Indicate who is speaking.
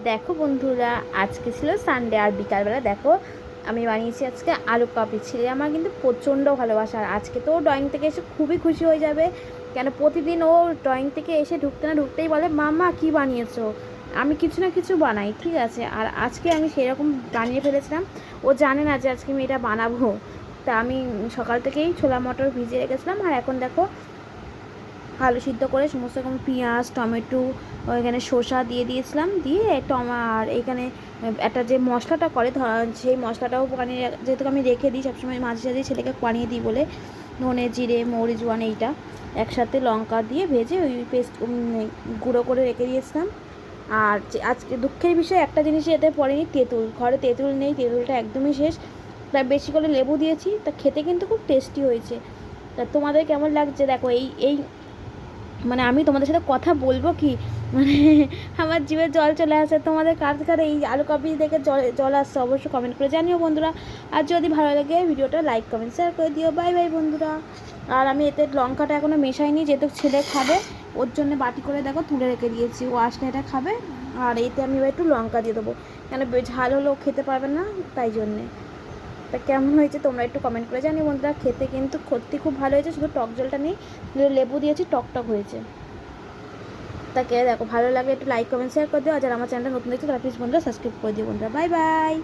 Speaker 1: দেখো বন্ধুরা, আজকে ছিল সানডে আর বিকালবেলা দেখো আমি বানিয়েছি আজকে আলু কাবলি। ছেলে আমার কিন্তু প্রচণ্ড ভালোবাসা, আর আজকে তো ড্রয়িং থেকে এসে খুবই খুশি হয়ে যাবে। কেন প্রতিদিন ও ড্রয়িং থেকে এসে ঢুকতে না ঢুকতেই বলে মাম্মা কী বানিয়েছো। আমি কিছু না কিছু বানাই, ঠিক আছে, আর আজকে আমি সেরকম বানিয়ে ফেলেছিলাম। ও জানে না যে আজকে আমি এটা বানাবো। তা আমি সকাল থেকেই ছোলা মটর ভিজিয়ে রেখেছিলাম, আর এখন দেখো আলু সিদ্ধ করে সমস্ত রকম পেঁয়াজ টমেটো এখানে শসা দিয়ে দিয়েছিলাম, দিয়ে আর এখানে একটা যে মশলাটা করে সেই মশলাটাও বানিয়ে, যেহেতু আমি রেখে দিই সবসময় মাঝে সাঝে ছেলেকে বানিয়ে দিই বলে, ধনে জিরে মৌরি জোয়ান এইটা একসাথে লঙ্কা দিয়ে ভেজে ওই পেস্ট গুঁড়ো করে রেখে দিয়েছিলাম। আর আজকে দুঃখের বিষয় একটা জিনিসই এতে পড়েনি, তেঁতুল। ঘরে তেঁতুল নেই, তেঁতুলটা একদমই শেষ। তাই বেশি করে লেবু দিয়েছি, তা খেতে কিন্তু খুব টেস্টি হয়েছে। তা তোমাদের কেমন লাগছে দেখো। এই এই মানে আমি তোমাদের সাথে কথা বলবো কি, মানে আমার জিভে জল চলে আসে। তোমাদের কার কার এই আলু কাবলি দেখে জল জল আসছে অবশ্যই কমেন্ট করে জানিও বন্ধুরা। আর যদি ভালো লাগে ভিডিওটা লাইক কমেন্ট শেয়ার করে দিও। বাই বাই বন্ধুরা। আর আমি এতে লঙ্কাটা এখনও মেশাইনি, যেহেতু ছেলে খাবে ওর জন্য বাটি করে দেখো তুলে রেখে দিয়েছি, ও আসলে এটা খাবে। আর এতে আমি এবার একটু লঙ্কা দিয়ে দেবো, কেন ঝাল হলেও খেতে পারবে না, তাই জন্যে। তা কেমন হয়েছে তোমরা একটু কমেন্ট করে জানিও বন্ধুরা। খেতে কিন্তু সত্যি খুব ভালো হয়েছে, শুধু টক জলটা নেই, লেবু দিয়েছি, টক টক হয়েছে। তাকে দেখো ভালো লাগে একটু লাইক কমেন্ট শেয়ার করে দিও। আর যারা আমার চ্যানেলটা নতুন দেখছো তারা প্লিজ বন্ধুরা সাবস্ক্রাইব করে দিও বন্ধুরা। Bye bye.